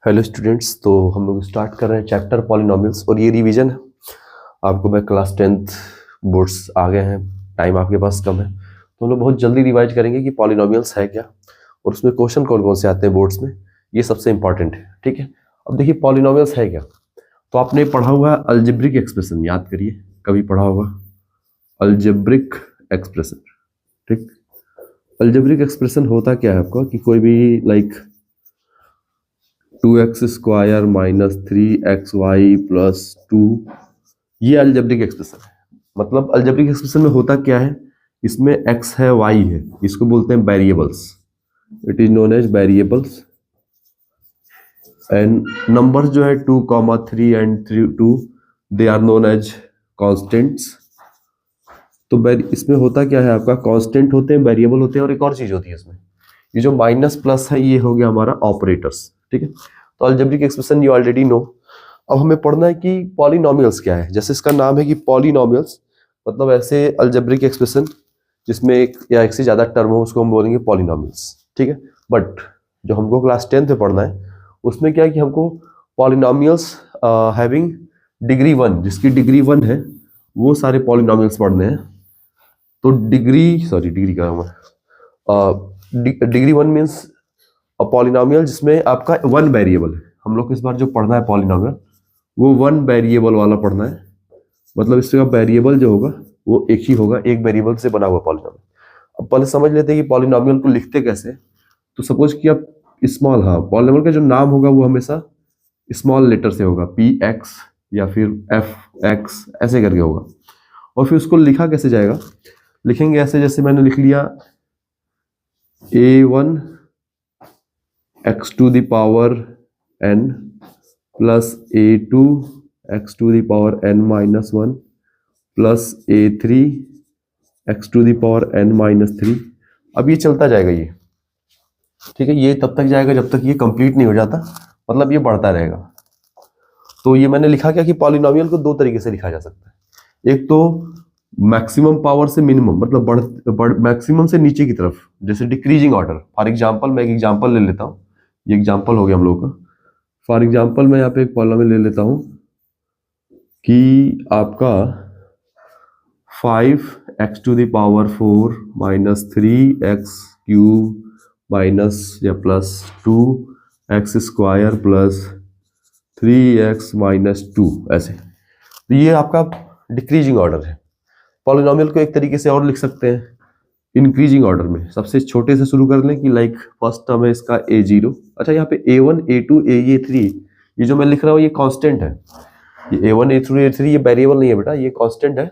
Hello students, तो हम लोग स्टार्ट कर रहे हैं चैप्टर पॉलिनोमियल्स और ये रिवीजन है। आपको मैं क्लास 10th बोर्ड्स आ गए हैं, टाइम आपके पास कम है तो हम लोग बहुत जल्दी रिवाइज करेंगे कि पॉलिनोमियल्स है क्या और उसमें क्वेश्चन कौन कौन से आते हैं बोर्ड्स में, ये सबसे इंपॉर्टेंट है। ठीक है, अब देखिए पॉलिनोमियल्स है क्या। तो आपने पढ़ा हुआ है अलजेब्रिक एक्सप्रेशन, याद करिए कभी पढ़ा होगा अलजेब्रिक एक्सप्रेशन। ठीक, अलजेब्रिक एक्सप्रेशन होता क्या है आपका कि कोई भी like 2x² minus 3xy plus 2, ये अलजेब्रिक एक्सप्रेशन है। मतलब अलजेब्रिक एक्सप्रेशन में होता क्या है, इसमें x है y है, इसको बोलते हैं variables. It is known as variables and numbers जो है 2, 3 and 2 they are known as constants. तो इसमें होता क्या है, आपका कांस्टेंट होते हैं, वेरिएबल होते हैं और एक और चीज होती है इसमें, ये जो माइनस प्लस है ये हो गया हमारा ऑपरेटर्स। ठीक है, तो algebraic expression you already know. अब हमें पढ़ना है कि पॉलिनोमियल्स क्या है। जैसे इसका नाम है कि पॉलिनोमियल्स, मतलब ऐसे अलजेब्रिक एक्सप्रेशन जिसमें एक या एक से ज्यादा टर्म हो उसको हम बोलेंगे पॉलिनोमियल्स। ठीक है, बट जो हमको क्लास 10th में पढ़ना है उसमें क्या है कि हमको पॉलिनोमियल्स हैविंग डिग्री 1, जिसकी डिग्री 1 है वो सारे पॉलिनोमियल्स पढ़ने हैं। तो डिग्री का डिग्री 1 मीन्स पॉलिनोमियल जिसमें आपका 1 वेरिएबल है। हम लोग इस बार जो पढ़ना है पॉलिनोमियल वो 1 वेरिएबल वाला पढ़ना है। मतलब इसका वेरिएबल जो होगा वो एक ही होगा, एक वेरिएबल से बना हुआ पॉलिनोमियल। अब पहले समझ लेते हैं कि पॉलिनोमियल को लिखते कैसे। तो सपोज कि आप स्मॉल, पॉलिनोमियल का जो नाम होगा वो हमेशा स्मॉल लेटर से होगा, px या फिर fx ऐसे करके होगा। और फिर उसको लिखा कैसे जाएगा, लिखेंगे ऐसे, जैसे मैंने लिख लिया a1 x to the power n plus a2 x to the power n minus 1 plus a3 x to the power n minus 3। अब ये चलता जाएगा ये, ठीक है, ये तब तक जाएगा जब तक ये कंप्लीट नहीं हो जाता, मतलब ये बढ़ता रहेगा। तो ये मैंने लिखा क्या कि पॉलिनोमियल को दो तरीके से लिखा जा सकता है। एक तो मैक्सिमम पावर से मिनिमम, मतलब मैक्सिमम से नीचे की तरफ, जैसे डिक्रीजिंग ऑर्डर। फॉर एग्जांपल मैं एक एग्जांपल ले लेता हूँ, ये एग्जांपल हो गया हम लोग का। फॉर एग्जांपल मैं यहाँ पे एक पॉलिनोमियल ले लेता हूँ कि आपका 5x to the power 4 minus 3x³ minus या plus 2x² plus 3x minus 2 ऐसे। तो ये आपका डिक्रीजिंग ऑर्डर है। पॉलिनोमियल को एक तरीके से और लिख सकते हैं इंक्रीजिंग ऑर्डर में। सबसे छोटे से शुरू कर लें कि लाइक फर्स्ट टर्म है इसका a0। अच्छा, यहाँ पे a1 a2 a3 ये जो मैं लिख रहा हूँ ये कांस्टेंट है। ये a1 a2 a3 ये वेरिएबल नहीं है बेटा, ये कांस्टेंट है।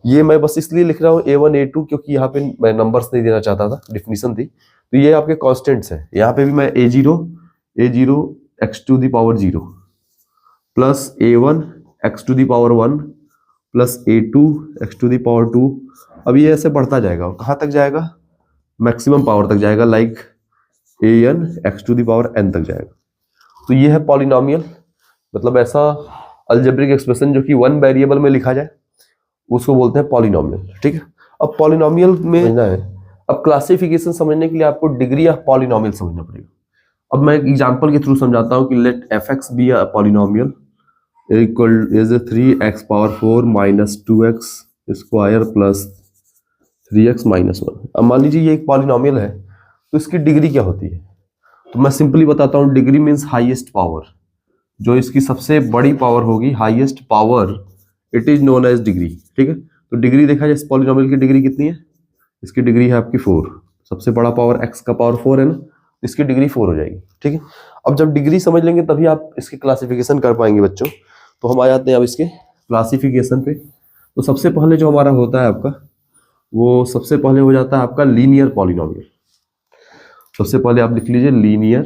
ये मैं बस इसलिए लिख रहा हूँ a1 a2 क्योंकि यहाँ पे मैं नंबर्स नहीं देना चाहता था, डेफिनेशन थी। तो ये आपके कांस्टेंट्स हैं। यहाँ पे भी मैं a0 x to the power 0 plus a1 x to the power 1 plus a2 x to the power 2। अब ये ऐसे बढ़ता जाएगा और कहाँ तक जाएगा, मैक्सिमम पावर तक जाएगा, like an x to the power n तक जाएगा। तो ये है पॉलिनोमियल, मतलब ऐसा अलजेब्रिक एक्सप्रेशन जो कि 1 वेरिएबल में लिखा जाए उसको बोलते हैं पॉलिनोमियल। ठीक है, अब पॉलिनोमियल में समझना है। अब क्लासिफिकेशन समझने के लिए आपको डिग्री ऑफ पॉलिनोमियल समझना पड़ेगा। अब मैं एक एग्जांपल के थ्रू समझाता हूँ कि let fx be a polynomial equal is 3x power 4 minus 2x² plus 3x minus 1। अब मान लीजिए ये एक पॉलिनोमियल है, तो इसकी डिग्री क्या होती है। तो मैं सिंपली बताता हूँ, डिग्री मीन्स हाईएस्ट पावर, जो इसकी सबसे बड़ी पावर होगी, highest power, it is known as degree. ठीक है, तो डिग्री देखा जाए इस पॉलिनोमियल की डिग्री कितनी है, इसकी डिग्री है आपकी 4। सबसे बड़ा पावर x का पावर 4 है ना, इसकी डिग्री 4 हो जाएगी। ठीक है, अब जब डिग्री समझ लेंगे तभी आप इसकी क्लासिफिकेशन कर पाएंगे बच्चों। तो हम आ जाते हैं अब इसके क्लासिफिकेशन पे। तो सबसे पहले जो हमारा होता है आपका, वो सबसे पहले हो जाता है आपका लीनियर पॉलिनोमियल। सबसे पहले आप लिख लीजिए लीनियर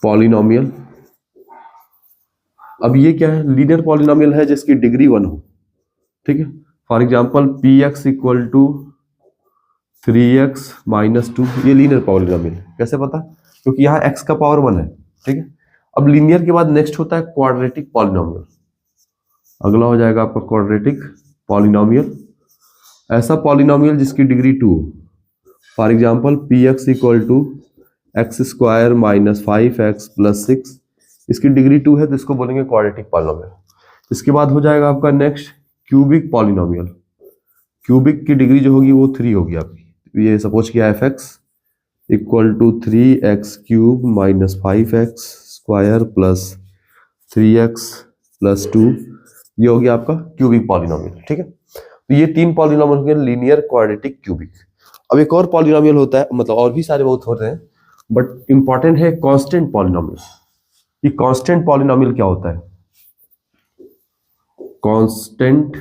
पॉलिनोमियल। अब ये क्या है, लीनियर पॉलिनोमियल है जिसकी डिग्री 1 हो। ठीक है, for example px equal to 3x minus 2, ये लीनियर पॉलिनोमियल है। कैसे पता, क्योंकि यहाँ x का पावर 1 है। ठीक है, अब लीनियर के बाद नेक्स्ट होता है क्वाड्रेटिक पॉलिनोमियल। अगला हो जाएगा आपका क्वाड्रेटिक पॉलिनोमियल, ऐसा पॉलिनोमियल जिसकी degree 2। For example px equal to X square minus 5x plus 6, इसकी डिग्री 2 है तो इसको बोलेंगे क्वाड्रेटिक पॉलिनोमियल। इसके बाद हो जाएगा आपका नेक्स्ट क्यूबिक पॉलिनोमियल। क्यूबिक की डिग्री जो होगी वो 3 होगी आपकी। ये सपोज किया F X equal to 3x cube minus 5x square plus 3x plus 2, ये हो गया आपका क्यूबिक पॉलिनोमियल। ठीक है, तो ये 3 पॉलिनोमियल हो गए लीनियर, क्वाड्रेटिक, क्यूबिक। अब एक और पॉलिनोमियल होता है, मतलब और भी सारे बहुत होते हैं, बट इंपॉर्टेंट है कांस्टेंट पॉलिनोमियल। ये कांस्टेंट पॉलिनोमियल क्या होता है? कांस्टेंट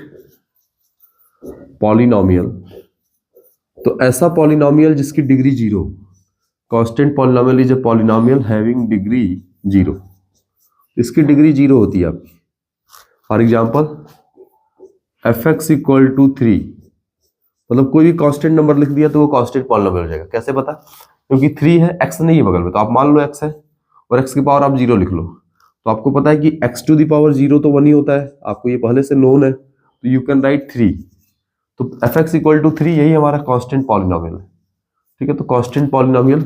पॉलिनोमियल, तो ऐसा पॉलिनोमियल जिसकी degree 0। Constant polynomial is a polynomial having degree 0। इसकी डिग्री 0 होती है आपकी। For example F X equal to 3, मतलब कोई भी कांस्टेंट नंबर लिख दिया तो वो कांस्टेंट पॉलिनोमियल हो जाएगा। कैसे पता? क्योंकि 3 है, x नहीं है बगल में, तो आप मान लो x है और x की पावर आप 0 लिख लो, तो आपको पता है कि x टू द पावर 0 तो 1 ही होता है, आपको ये पहले से नोन है, तो यू कैन राइट 3। तो एफ एक्स इक्वल टू 3 यही हमारा कांस्टेंट पॉलिनोमियल है। ठीक है, तो कांस्टेंट पॉलिनोमियल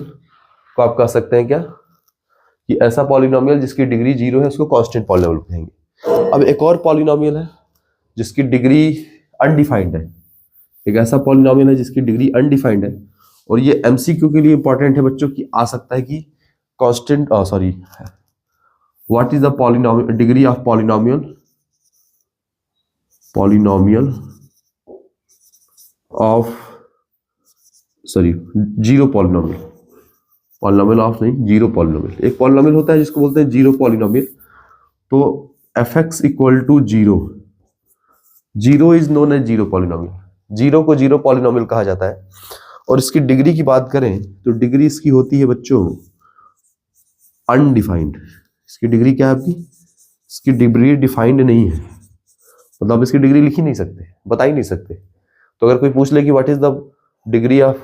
को आप कह सकते हैं क्या कि ऐसा पॉलिनोमियल जिसकी डिग्री 0 है उसको कांस्टेंट पॉलिनोमियल कहेंगे। अब एक और पॉलिनोमियल है जिसकी डिग्री अनडिफाइंड है। एक ऐसा पॉलिनोमियल है जिसकी डिग्री अनडिफाइंड है, और ये एमसीक्यू के लिए इंपॉर्टेंट है बच्चों की, आ सकता है कि constant what is the polynomial degree of polynomial of zero polynomial of नहीं, जीरो पॉलिनोमियल। एक पॉलिनोमियल होता है जिसको बोलते हैं जीरो पॉलिनोमियल। तो F X equal to 0, 0 is known as zero polynomial. 0 को जीरो पॉलिनोमियल कहा जाता है। और इसकी डिग्री की बात करें तो डिग्री इसकी होती है बच्चों अनडिफाइंड। इसकी डिग्री क्या है आपकी? इसकी डिग्री डिफाइंड नहीं है, मतलब इसकी डिग्री लिख ही नहीं सकते, बता ही नहीं सकते। तो अगर कोई पूछ ले कि what is the degree of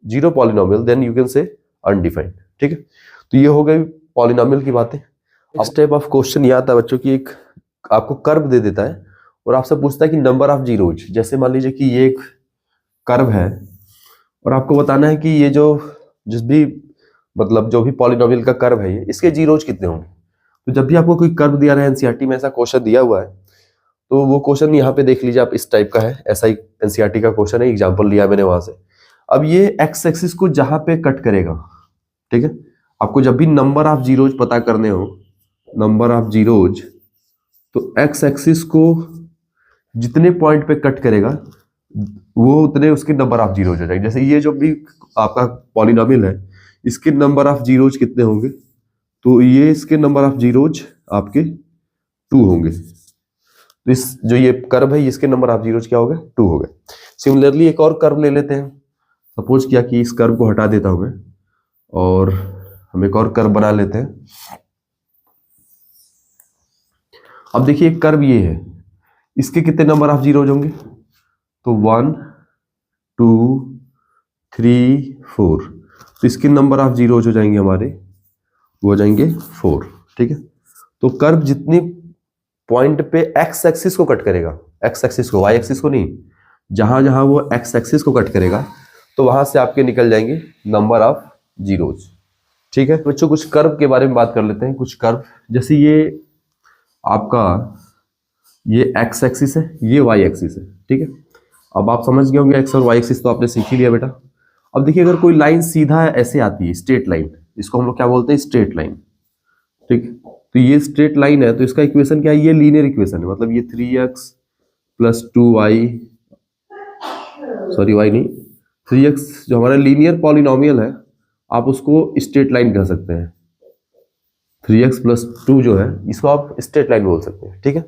zero polynomial, then you can say undefined. ठीक है, तो ये हो गई पॉलिनोमियल की बातें। इस टाइप ऑफ क्वेश्चन ये आता है बच्चों की, एक आपको कर्व दे देता है और आपसे पूछता है कि नंबर ऑफ जीरोज। जैसे मान लीजिए कि ये एक कर्व है और आपको बताना है कि ये जो भी पॉलिनोमियल का कर्व है, ये इसके जीरोज कितने होंगे। तो जब भी आपको कोई कर्व दिया रहा है, एनसीईआरटी में ऐसा क्वेश्चन दिया हुआ है, तो वो क्वेश्चन यहाँ पे देख लीजिए आप, इस टाइप का है, ऐसा ही एनसीईआरटी का क्वेश्चन है, एग्जांपल लिया मैंने वहां से। अब ये एक्स एक्सिस को जहां पे कट करेगा, ठीक है, आपको जब भी नंबर ऑफ जीरोज पता करने हो, नंबर ऑफ जीरोज, तो एक्स एक्सिस को जितने पॉइंट पे कट करेगा वो उतने उसके नंबर ऑफ जीरोज हो जाएंगे। जैसे ये जो भी आपका पॉलिनोमियल है, इसके नंबर ऑफ जीरोज कितने होंगे? तो ये इसके नंबर ऑफ जीरोज आपके 2 होंगे। तो इस जो ये कर्व है, इसके नंबर ऑफ जीरोज क्या हो गए? 2 हो गए। सिमिलरली एक और कर्व ले लेते हैं। सपोज किया कि इस कर्व को हटा देता हूं मैं और हम एक और कर्व बना लेते हैं। अब देखिए एक कर्व ये है, इसके कितने नंबर ऑफ जीरोज होंगे? तो 1 2 3 4, तो इसके नंबर ऑफ जीरोज हो जाएंगे हमारे, वो हो जाएंगे 4। ठीक है, तो कर्व जितनी पॉइंट पे एक्स एक्सिस को कट करेगा, एक्स एक्सिस को, वाई एक्सिस को नहीं, जहां जहां वो एक्स एक्सिस को कट करेगा, तो वहां से आपके निकल जाएंगे नंबर ऑफ जीरोज। ठीक है बच्चों, कुछ कर्व के बारे में बात कर लेते हैं। कुछ कर्व, जैसे ये आपका ये एक्स एक्सिस है, ये वाई एक्सिस है। ठीक है, अब आप समझ गए होंगे एक्स और वाई एक्सिस तो आपने सीख ही लिया बेटा। अब देखिए अगर कोई लाइन सीधा ऐसे आती है, स्ट्रेट लाइन, इसको हम लोग क्या बोलते हैं? Straight line. ठीक, तो ये स्ट्रेट लाइन है, तो इसका इक्वेशन क्या है? ये लीनियर इक्वेशन है, मतलब ये 3x plus 2y, sorry y नहीं, 3x जो हमारा लीनियर पॉलिनोमियल है, आप उसको स्ट्रेट लाइन कह सकते हैं। 3x प्लस 2 जो है, इसको आप स्ट्रेट लाइन बोल सकते हैं। ठीक है,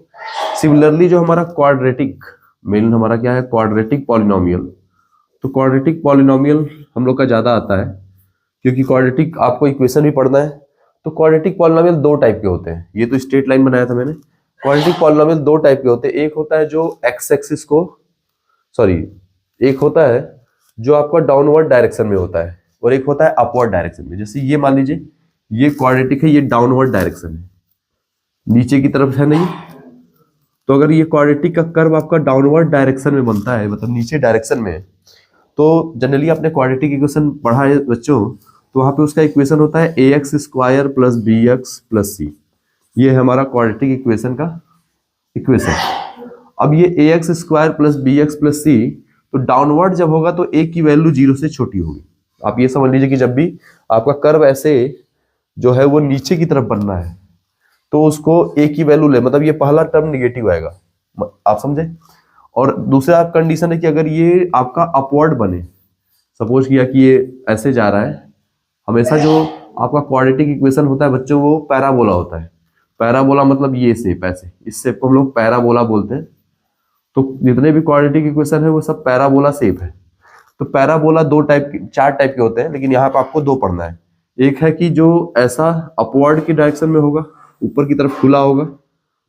सिमिलरली जो हमारा क्वाड्रेटिक, मेन हमारा क्या है? Quadratic polynomial. तो क्वाड्रेटिक पॉलिनोमियल हम लोग का ज्यादा आता है, क्योंकि क्वाड्रेटिक आपको इक्वेशन भी पढ़ना है। तो क्वाड्रेटिक पॉलिनोमियल 2 टाइप के होते हैं। ये तो स्ट्रेट लाइन बनाया था मैंने। क्वाड्रेटिक पॉलिनोमियल 2 टाइप के होते हैं। एक होता है जो एक्स एक्सिस को, एक होता है जो आपका डाउनवर्ड डायरेक्शन में होता है, और एक होता है अपवर्ड डायरेक्शन में। जैसे ये मान लीजिए ये क्वाड्रेटिक है, ये डाउनवर्ड डायरेक्शन है, नीचे की तरफ है नहीं। तो अगर ये क्वाड्रेटिक का कर्व आपका डाउनवर्ड डायरेक्शन में बनता है, मतलब नीचे डायरेक्शन में, तो जनरली आपने क्वाड्रेटिक इक्वेशन पढ़ा है बच्चों, तो वहां पे उसका इक्वेशन होता है ax² plus bx plus c। ये है हमारा क्वाड्रेटिक इक्वेशन का इक्वेशन। अब ये ax² plus bx plus c, तो डाउनवर्ड जब होगा तो a की वैल्यू 0 से छोटी होगी। आप ये समझ लीजिए कि जब भी आपका कर्व ऐसे जो है वो नीचे की तरफ बनना है तो उसको a की वैल्यू ले, मतलब ये पहला टर्म निगेटिव आएगा, आप समझे। और दूसरा कंडीशन है कि अगर ये आपका अपवर्ड बने, सपोज किया कि ये ऐसे जा रहा है, हमेशा जो आपका क्वाड्रेटिक इक्वेशन होता है बच्चों वो पैराबोला होता है। पैराबोला मतलब ये शेप, ऐसे इस शेप को हम लोग पैराबोला बोलते हैं। तो जितने भी क्वाड्रेटिक इक्वेशन है वो सब पैराबोला शेप है। तो पैराबोला चार टाइप के होते हैं, लेकिन यहाँ पे आपको दो पढ़ना है। एक है कि जो ऐसा अपवर्ड की डायरेक्शन में होगा, ऊपर की तरफ खुला होगा,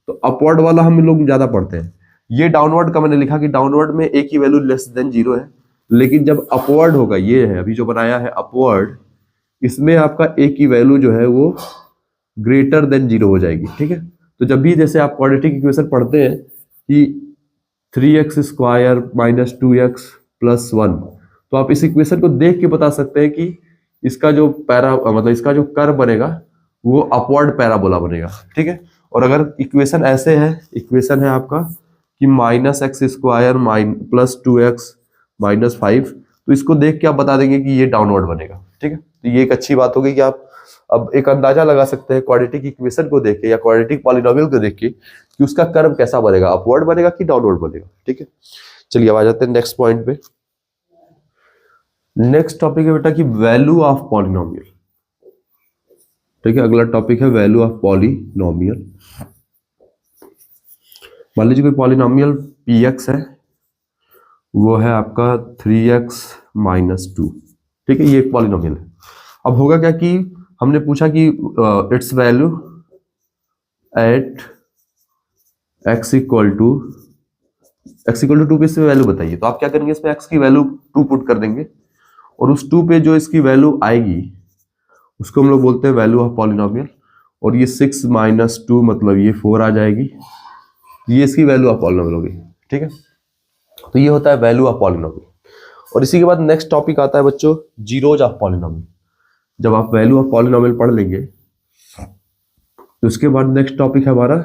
तो अपवर्ड वाला हम लोग ज्यादा पढ़ते हैं। ये डाउनवर्ड का मैंने लिखा कि डाउनवर्ड में a की वैल्यू लेस देन 0 है, लेकिन जब अपवर्ड होगा, ये है अभी जो बनाया है अपवर्ड, इसमें आपका a की वैल्यू जो है वो ग्रेटर देन 0 हो जाएगी। ठीक है, तो जब भी जैसे आप क्वाड्रेटिक इक्वेशन पढ़ते हैं कि 3x² माइनस 2x प्लस 1, तो आप इस इक्वेशन को देख के बता सकते हैं कि इसका जो मतलब इसका जो कर्व बनेगा वो अपवर्ड पैराबोला बनेगा। ठीक है, और अगर इक्वेशन ऐसे है, इक्वेशन है आपका कि -x² प्लस 2x माइनस 5, तो इसको देख के आप बता देंगे कि ये डाउनवर्ड बनेगा। ठीक है, तो ये एक अच्छी बात होगी कि आप अब एक अंदाजा लगा सकते हैं क्वाड्रेटिक इक्वेशन को देख के या क्वाड्रेटिक पॉलिनोमियल को देख के कि उसका कर्व कैसा बनेगा, अपवर्ड बनेगा कि डाउनवर्ड बनेगा। ठीक है, चलिए अब आ जाते हैं नेक्स्ट पॉइंट पे। नेक्स्ट टॉपिक है बेटा कि वैल्यू ऑफ पॉलिनोमियल। ठीक है, अगला टॉपिक है वैल्यू ऑफ पॉलिनोमियल। मान लीजिए कोई पॉलिनोमियल px है, वो है आपका 3x माइनस 2। ठीक है, ये एक पॉलिनोमियल है। अब होगा क्या कि हमने पूछा कि its value at x equal to 2 पे इसमें वैल्यू बताइए। तो आप क्या करेंगे, इसमें x की वैल्यू 2 पुट कर देंगे, और उस 2 पे जो इसकी वैल्यू आएगी उसको हम लोग बोलते हैं वैल्यू ऑफ पॉलिनोमियल। और ये 6 माइनस 2 मतलब ये 4 आ जाएगी, ये इसकी वैल्यू ऑफ पॉलिनोमियल होगी। ठीक है, तो ये होता है वैल्यू ऑफ पॉलिनोमियल। और इसी के बाद नेक्स्ट टॉपिक आता है बच्चों जीरोज ऑफ पॉलिनोमियल। जब आप वैल्यू ऑफ पॉलिनोमियल पढ़ लेंगे तो उसके बाद नेक्स्ट टॉपिक है हमारा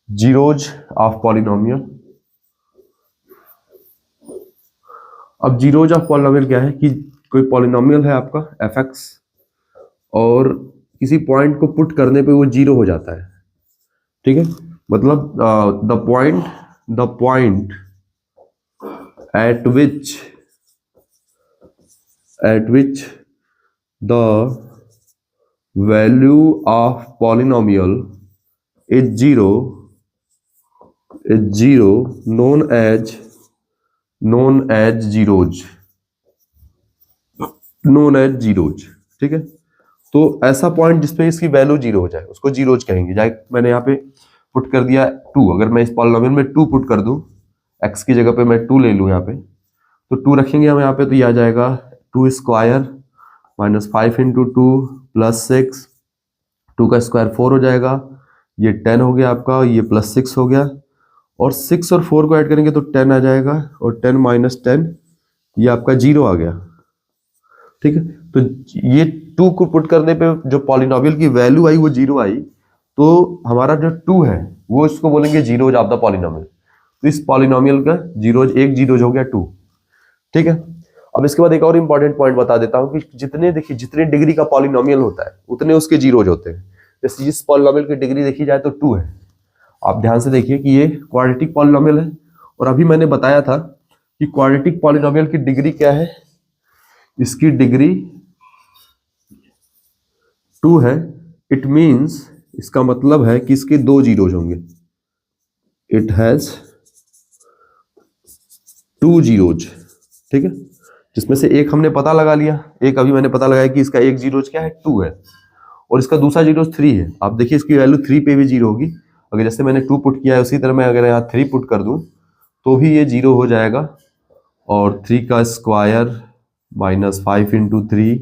जीरोज ऑफ पॉलिनोमियल। अब जीरोज ऑफ पॉलिनोमियल क्या है कि कोई पॉलिनोमियल है आपका fx, और किसी पॉइंट को पुट करने पे वो 0 हो जाता है। ठीक है, मतलब the point at which the value of polynomial is zero known as zeros। ठीक है, तो ऐसा पॉइंट जिसपे इसकी वैल्यू 0 हो जाए उसको जीरोज कहेंगे। जाए मैंने यहाँ पे पुट कर दिया 2, अगर मैं इस पॉलिनोमियल में 2 पुट कर दूं, x की जगह पे मैं 2 ले लूं यहाँ पे, तो 2 रखेंगे हम यहाँ पे, तो ये आ जाएगा 2² माइनस 5 इंटू 2 प्लस 6, 2 का स्क्वायर 4 हो जाएगा, ये 10 हो गया आपका, ये प्लस 6 हो गया, और 6 और 4 को ऐड करेंगे तो 10 आ जाएगा, और 10 माइनस 10 ये आपका 0 आ गया। ठीक है, तो ये 2 को पुट करने पे जो पॉलिनोमियल की वैल्यू आई वो 0 आई, तो हमारा जो 2 है वो इसको बोलेंगे जीरोज ऑफ द पॉलिनोमियल। तो इस पॉलिनोमियल का जीरोज, एक जीरोज हो गया 2। ठीक है, अब इसके बाद एक और इंपॉर्टेंट पॉइंट बता देता हूं कि जितने डिग्री का पॉलिनोमियल होता है उतने उसके जीरोज होते हैं। जैसे जिस पॉलिनोमियल की डिग्री देखी जाए तो 2 है। आप ध्यान से देखिए कि ये क्वाड्रेटिक पॉलिनोमियल है, और अभी मैंने बताया था कि क्वाड्रेटिक पॉलिनोमियल की डिग्री क्या है, इसकी डिग्री 2 है। इट मीन्स, इसका मतलब है कि इसके 2 जीरोज होंगे। It has 2 zeros. ठीक है, जिसमें से एक हमने पता लगा लिया, एक अभी मैंने पता लगाया कि इसका एक जीरोज क्या है, 2 है, और इसका दूसरा जीरोज 3 है। आप देखिए इसकी वैल्यू 3 पे भी 0 होगी। अगर जैसे मैंने 2 पुट किया है उसी तरह मैं अगर यहाँ 3 पुट कर दूं तो भी ये 0 हो जाएगा, और 3 का स्क्वायर माइनस 5 इंटू 3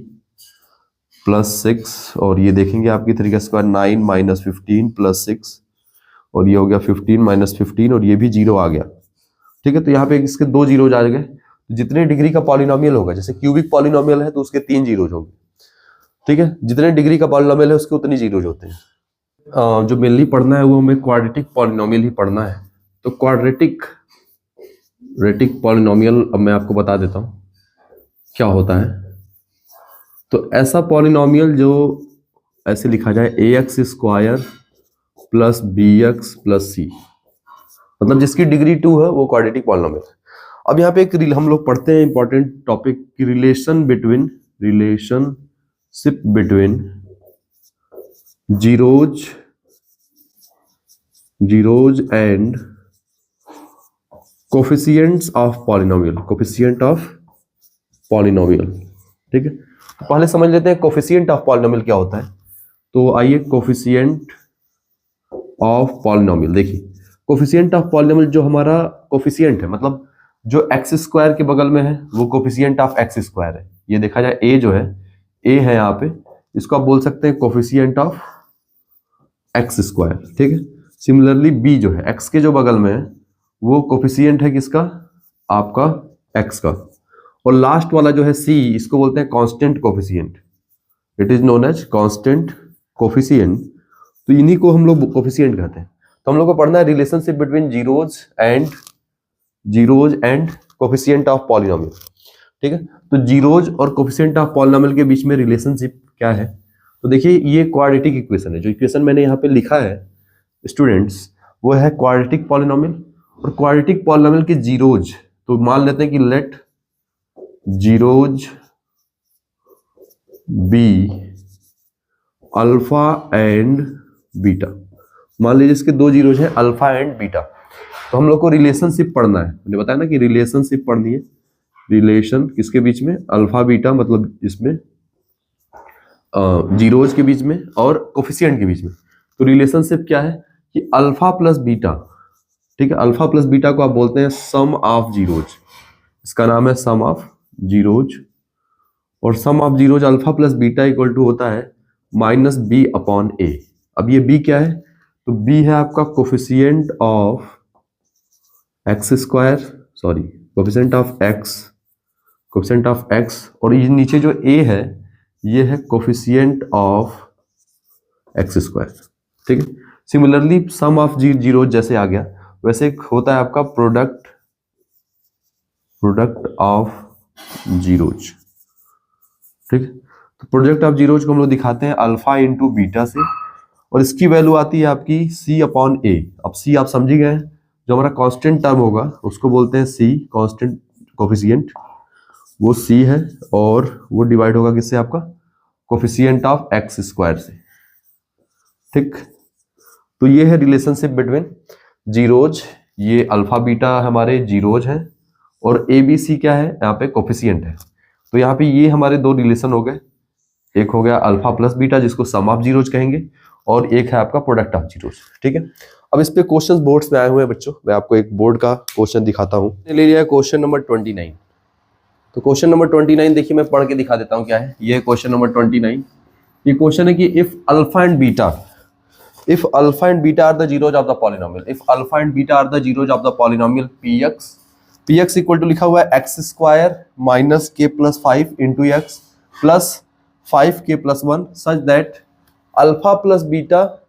प्लस 6, और ये देखेंगे आपकी 3 का स्क्वायर 9 माइनस 15 प्लस 6, और ये हो गया 15 माइनस 15, और ये भी 0 आ गया। ठीक है, तो यहाँ पे इसके 2 जीरोज आ गए। जितने डिग्री का पॉलिनोमियल होगा, जैसे क्यूबिक पॉलिनोमियल है तो उसके 3 जीरोज होंगे, ठीक है, जितने डिग्री का पॉलिनोमियल है उसके उतनी जीरोज होते हैं। जो मेनली पढ़ना है वो हमें क्वाड्रेटिक पॉलिनोमियल ही पढ़ना है। तो क्वाड्रेटिक पॉलिनोमियल अब मैं आपको बता देता हूँ क्या होता है। तो ऐसा पॉलिनोमियल जो ऐसे लिखा जाए ax² plus bx plus c, मतलब जिसकी डिग्री 2 है वो क्वाड्रेटिक पॉलिनोमियल है। अब यहाँ पे एक हम लोग पढ़ते हैं इंपॉर्टेंट टॉपिक की relationship between zeros and coefficients of polynomial, ठीक है। तो पहले समझ लेते हैं कोफिशिएंट ऑफ पॉलिनोमियल क्या होता है। तो आइए कोफिशिएंट ऑफ पॉलिनोमियल देखिए। कोफिशिएंट ऑफ पॉलिनोमियल जो हमारा कोफिशिएंट है, मतलब जो x² के बगल में है वो कोफिशिएंट ऑफ x² है। ये देखा जाए a जो है, a है यहाँ पे, इसको आप बोल सकते हैं कोफिशिएंट ऑफ x², ठीक है। सिमिलरली b जो है x के जो बगल में है वो कोफिशिएंट है किसका, आपका x का। और लास्ट वाला जो है c, इसको बोलते हैं constant coefficient, it is known as constant coefficient. तो इन्हीं को हम लोग कोफिशिएंट कहते हैं। तो हम लोग को पढ़ना है relationship between zeros and coefficient of polynomial, ठीक है। तो जीरोज और कोफिशिएंट ऑफ पॉलिनोमियल के बीच में रिलेशनशिप क्या है। तो देखिए ये क्वाड्रेटिक इक्वेशन है। जो इक्वेशन मैंने यहाँ पे लिखा है स्टूडेंट्स, वो है क्वाड्रेटिक पॉलिनोमियल। और क्वाड्रेटिक पॉलिनोमियल के जीरोज, तो मान लेते हैं कि let zeros be alpha and beta. मान लीजिए इसके दो जीरोज हैं अल्फा एंड बीटा। तो हम लोग को रिलेशनशिप पढ़ना है, मैंने बताया ना कि रिलेशनशिप पढ़नी है। रिलेशन किसके बीच में, अल्फा बीटा, मतलब इसमें जीरोज के बीच में और कोफिशिएंट के बीच में। तो रिलेशनशिप क्या है कि अल्फा प्लस बीटा, ठीक है। अल्फा प्लस बीटा को आप बोलते हैं सम ऑफ जीरोज, इसका नाम है सम ऑफ जीरोज। और sum of zeros alpha plus beta equal to होता है माइनस बी अपॉन ए। अब ये बी क्या है, तो बी है आपका coefficient of coefficient of x, और ये नीचे जो ए है ये है कोफिशिएंट ऑफ x², ठीक है। सिमिलरली सम ऑफ जीरो जैसे आ गया वैसे होता है आपका प्रोडक्ट ऑफ जीरोज, ठीक है। तो प्रोडक्ट ऑफ जीरोज को हम लोग दिखाते हैं अल्फा इंटू बीटा से, और इसकी वैल्यू आती है आपकी c अपॉन ए। अब c आप समझ गए हैं, जो हमारा कांस्टेंट टर्म होगा उसको बोलते हैं c, कांस्टेंट कोफिशिएंट वो c है, और वो डिवाइड होगा किससे, आपका कोफिशिएंट ऑफ x² से, ठीक। तो ये है रिलेशनशिप बिटवीन जीरोज, ये अल्फा बीटा हमारे जीरोज हैं, और ए बी सी क्या है यहाँ पे कोफिशिएंट है। तो यहाँ पे ये हमारे दो रिलेशन हो गए, एक हो गया अल्फा प्लस बीटा जिसको सम ऑफ जीरोज कहेंगे, और एक है आपका प्रोडक्ट ऑफ जीरोज, ठीक है। अब इस पे क्वेश्चंस बोर्ड्स में आए हुए हैं बच्चों, मैं आपको एक बोर्ड का क्वेश्चन दिखाता हूँ। ले लिया है क्वेश्चन नंबर 29। तो क्वेश्चन नंबर 29 देखिए मैं पढ़ के दिखा देता हूँ क्या है। ये क्वेश्चन नंबर 29, ये क्वेश्चन है कि if alpha and beta are the zeros of the polynomial, if alpha and beta are the zeros of the polynomial px equal to लिखा हुआ है x² minus k plus 5 into X plus 5k plus 1 such that alpha plus beta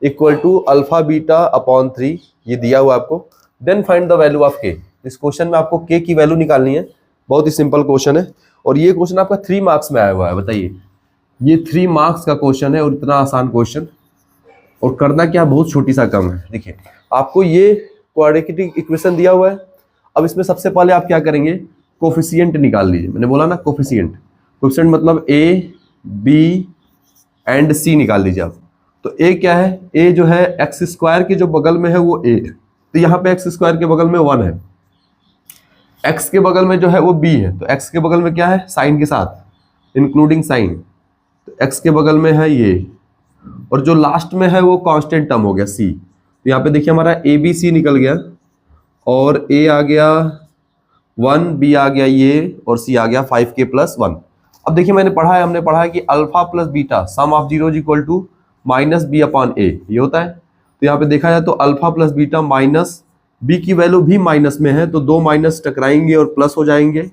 equal to alpha beta upon 3, ये दिया हुआ आपको। Then find the value of k। इस question में आपको k की वैल्यू निकालनी है, बहुत ही सिंपल क्वेश्चन है, और ये क्वेश्चन आपका 3 मार्क्स में आया हुआ है। बताइए, ये 3 मार्क्स का क्वेश्चन है और इतना आसान क्वेश्चन, और करना क्या बहुत छोटी सा कम है। देखिए आपको ये क्वाड्रेटिक इक्वेशन दिया हुआ है। अब इसमें सबसे पहले आप क्या करेंगे, कोफिशिएंट निकाल लीजिए। मैंने बोला ना कोफिशिएंट मतलब a b एंड c निकाल लीजिए आप। तो a क्या है, a जो है x² के जो बगल में है वो a, तो यहाँ पे x² के बगल में 1 है, x के बगल में जो है वो b है, तो x के बगल में क्या है, साइन के साथ इंक्लूडिंग साइन, तो x के बगल में है ये, और जो लास्ट में है वो कांस्टेंट टर्म हो गया c। तो यहाँ पे देखिए हमारा a b c निकल गया, और a आ गया 1, b आ गया ये, और c आ गया 5k प्लस 1। अब देखिए हमने पढ़ा है कि alpha plus beta sum of zeros equal to minus B upon A, ये होता है। तो यहाँ पे देखा जाए तो alpha plus beta minus B की वैल्यू भी माइनस में है, तो दो माइनस टकराएंगे और प्लस हो जाएंगे,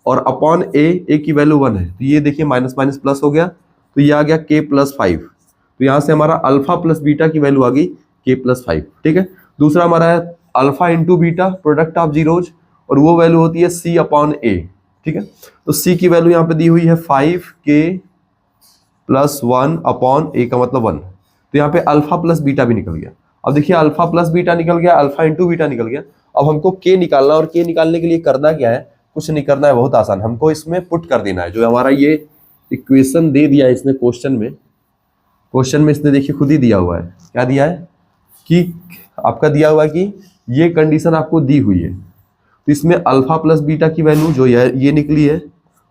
और अपॉन ए की वैल्यू 1 है, तो ये देखिए माइनस माइनस प्लस हो गया, तो ये आ गया k+5। तो यहाँ से हमारा अल्फा प्लस बीटा की वैल्यू आ गई k+5। ठीक है, दूसरा हमारा है alpha into beta product of zeros, और वो वैल्यू होती है c/a। ठीक है, तो c की वैल्यू यहाँ पे दी हुई है 5k+1/a का मतलब 1। तो यहाँ पे अल्फा प्लस बीटा भी निकल गया। अब देखिए अल्फा प्लस बीटा निकल गया, अल्फा इंटू बीटा निकल गया। अब हमको k निकालना, और k निकालने के लिए करना क्या है, कुछ नहीं करना है, बहुत आसान, हमको इसमें पुट कर देना है। जो हमारा ये इक्वेशन दे दिया है इसने क्वेश्चन में इसने देखिए खुद ही दिया हुआ है। क्या दिया है कि आपका दिया हुआ है कि ये कंडीशन आपको दी हुई है, तो इसमें अल्फा प्लस बीटा की वैल्यू जो ये निकली है,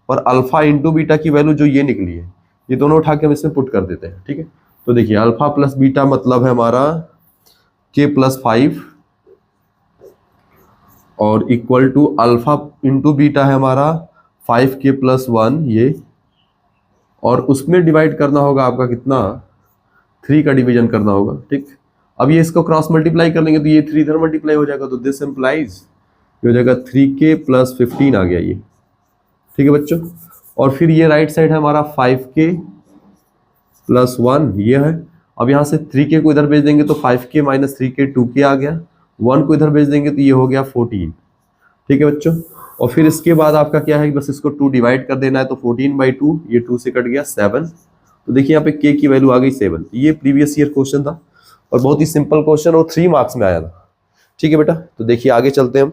और अल्फा इंटू बीटा की वैल्यू जो ये निकली है, ये दोनों उठा के हम इसमें पुट कर देते हैं। ठीक है, तो देखिए अल्फा प्लस बीटा मतलब है हमारा k+5 और equal to alpha into beta है हमारा 5k+1 ये, और उसमें डिवाइड करना होगा आपका कितना, 3 का डिवीजन करना होगा। ठीक, अब ये इसको क्रॉस मल्टीप्लाई कर लेंगे तो ये 3 इधर मल्टीप्लाई हो जाएगा, तो दिस इम्प्लाइज ये हो जाएगा 3k+15 आ गया ये। ठीक है बच्चों, और फिर ये राइट साइड है हमारा 5k+1 ये है। अब यहाँ से 3k को इधर भेज देंगे तो 5k - 3k 2k आ गया, 1 को इधर भेज देंगे तो ये हो गया 14। ठीक है बच्चों, और फिर इसके बाद आपका क्या है, बस इसको 2 डिवाइड कर देना है, तो 14/2 ये 2 से कट गया 7। तो देखिए यहाँ पे k की वैल्यू आ गई 7। ये प्रीवियस ईयर क्वेश्चन था और बहुत ही सिंपल क्वेश्चन, और 3 मार्क्स में आया था। ठीक है बेटा, तो देखिए आगे चलते हैं हम।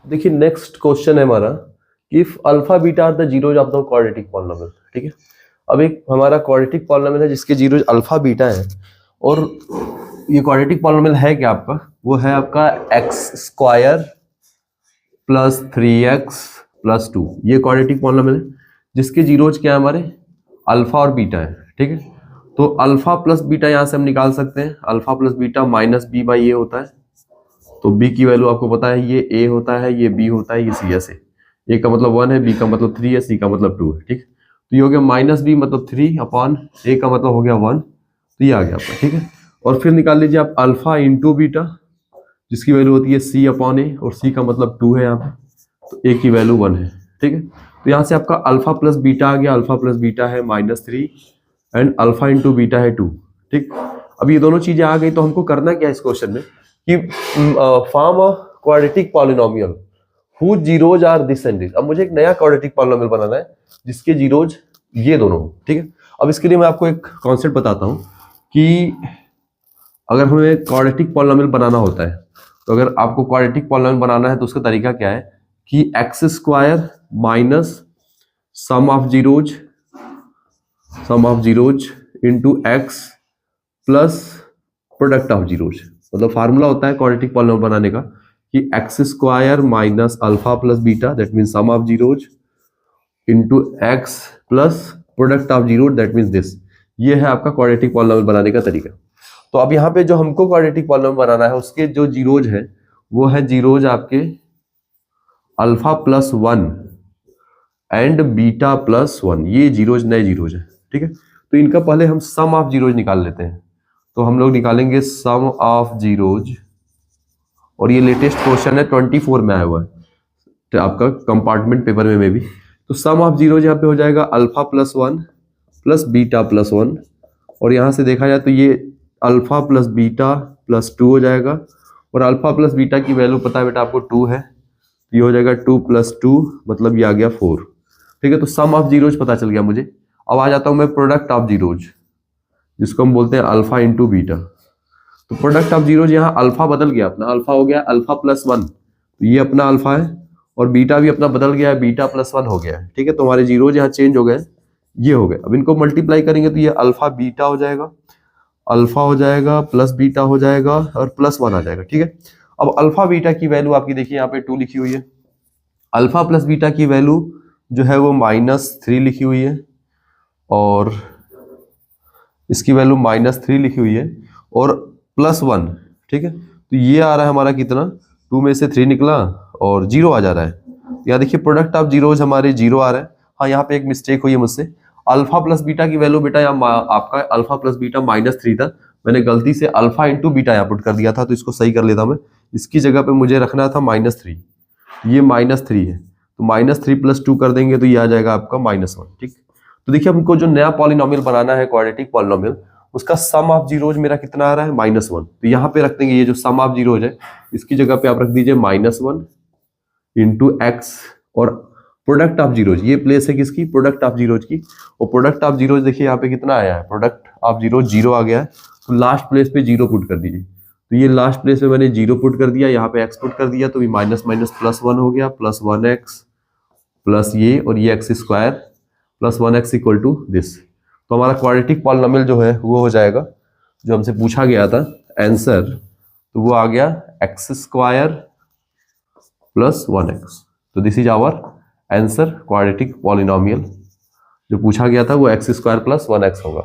देखिए नेक्स्ट क्वेश्चन है हमारा, if alpha beta are the zeros of the quadratic polynomial. ठीक है, अब एक हमारा क्वाड्रेटिक पॉलिनोमियल है जिसके जीरोज अल्फा बीटा है, और ये क्वाड्रेटिक पॉलिनोमियल है क्या आपका, वो है आपका x² + 3x + 2। ये क्वाड्रेटिक पॉलिनोमियल है जिसके जीरोज क्या है हमारे, अल्फा और बीटा है। ठीक है, तो अल्फा प्लस बीटा यहाँ से हम निकाल सकते हैं, अल्फा प्लस बीटा -b/a होता है। तो b की वैल्यू आपको पता है, ये a होता है, ये b होता है, ये c है। a का मतलब 1 है, b का मतलब 3 है, c का मतलब 2 है। ठीक, तो ये हो गया -b मतलब 3/a का मतलब हो गया 1। तो ये आ गया आपका। ठीक है, और फिर निकाल लीजिए आप अल्फा इंटू बीटा जिसकी वैल्यू होती है c/a, और c का मतलब 2 है यहाँ पे, तो a की वैल्यू 1 है। ठीक है, तो यहाँ से आपका अल्फा प्लस बीटा आ गया, अल्फा प्लस बीटा है -3 एंड अल्फा इंटू बीटा है 2। ठीक, अब ये दोनों चीजें आ गई, तो हमको करना क्या है इस क्वेश्चन में कि form a quadratic polynomial whose zeros are this and this. अब मुझे एक नया क्वाड्रेटिक पॉलिनोमियल बनाना है जिसके जीरोज ये दोनों हो। ठीक है, अब इसके लिए मैं आपको एक कॉन्सेप्ट बताता हूँ कि अगर हमें क्वाड्रेटिक पॉलिनोमियल बनाना होता है, तो अगर आपको क्वाड्रेटिक पॉलिनोमियल बनाना है तो उसका तरीका क्या है कि x² - sum of zeros into x plus product of zeros. मतलब फार्मूला होता है क्वाड्रेटिक पॉलिनोमियल बनाने का कि x² - alpha plus beta that mean sum of zeros into x plus product of zeros that mean this. ये है आपका quadratic polynomial बनाने का तरीका। तो अब यहाँ पे जो हमको क्वाड्रेटिक पॉलिनोमियल बनाना है उसके जो जीरोज है वो है जीरोज आपके alpha plus 1 and beta plus 1। ये जीरोज नए जीरोज है। ठीक है, तो इनका पहले हम सम ऑफ जीरोज निकाल लेते हैं। तो हम लोग निकालेंगे सम ऑफ जीरोज, और ये लेटेस्ट क्वेश्चन है 24 में आया हुआ है, तो आपका कंपार्टमेंट पेपर में भी। तो सम ऑफ जीरोज यहाँ पे हो जाएगा alpha plus 1 plus beta plus 1, और यहाँ से देखा जाए तो ये अल्फा प्लस बीटा प्लस 2 हो जाएगा, और अल्फा प्लस बीटा की वैल्यू पता है बेटा आपको 2 है, ये हो जाएगा 2 + 2 मतलब ये आ गया 4। ठीक है, तो सम ऑफ जीरोज पता चल गया मुझे। अब आ जाता हूँ मैं प्रोडक्ट ऑफ जीरोज जिसको हम बोलते हैं अल्फा इंटू बीटा। तो प्रोडक्ट ऑफ जीरोज यहाँ अल्फा बदल गया अपना, अल्फा हो गया अल्फा प्लस 1, तो ये अपना अल्फा है, और बीटा भी अपना बदल गया है, बीटा प्लस 1 हो गया है। ठीक है, तो हमारे जीरोज यहाँ चेंज हो गए, ये हो गए। अब इनको मल्टीप्लाई करेंगे तो ये अल्फा बीटा हो जाएगा, अल्फा हो जाएगा प्लस बीटा हो जाएगा और प्लस 1 आ जाएगा। ठीक है, अब अल्फा बीटा की वैल्यू आपकी देखिए यहाँ पे 2 लिखी हुई है, अल्फा प्लस बीटा की वैल्यू जो है वो -3 लिखी हुई है, और इसकी वैल्यू -3 लिखी हुई है, और +1। ठीक है, तो ये आ रहा है हमारा कितना, 2 में से 3 निकला और 0 आ जा रहा है। यहाँ देखिए प्रोडक्ट ऑफ जीरोज हमारे 0 आ रहा है। हाँ, यहाँ पे एक मिस्टेक हुई है मुझसे, अल्फा प्लस बीटा की वैल्यू बेटा यहाँ आपका अल्फा प्लस बीटा -3 था, मैंने गलती से अल्फा इंटू बीटा यहाँ पुट कर दिया था, तो इसको सही कर लेता मैं। इसकी जगह पे मुझे रखना था -3। ये -3 है, तो -3 + 2 कर देंगे तो ये आ जाएगा आपका -1। ठीक, तो देखिए हमको जो नया पॉलिनोमियल बनाना है क्वाड्रेटिक पॉलिनोमियल, उसका सम ऑफ जीरोज मेरा कितना आ रहा है -1। तो यहाँ पे रख देंगे ये जो सम ऑफ जीरोज है, इसकी जगह पे आप रख दीजिए -1 इंटू एक्स, और प्रोडक्ट ऑफ जीरोज, ये प्लेस है किसकी, प्रोडक्ट ऑफ जीरोज की। और प्रोडक्ट ऑफ जीरोज देखिए यहाँ पे कितना आया है, प्रोडक्ट ऑफ जीरोज 0 आ गया है, तो लास्ट प्लेस पे 0 पुट कर दीजिए। तो ये लास्ट प्लेस पे मैंने 0 पुट कर दिया, यहाँ पे एक्स पुट कर दिया, तो ये माइनस माइनस +1 हो गया, +1x प्लस ये, और ये x² + 1x equal to this. तो हमारा क्वाड्रेटिक पॉलिनोमियल जो है वो हो जाएगा, जो हमसे पूछा गया था आंसर, तो वो आ गया x² + 1x। तो this is our answer quadratic polynomial, जो पूछा गया था वो x² + 1x होगा।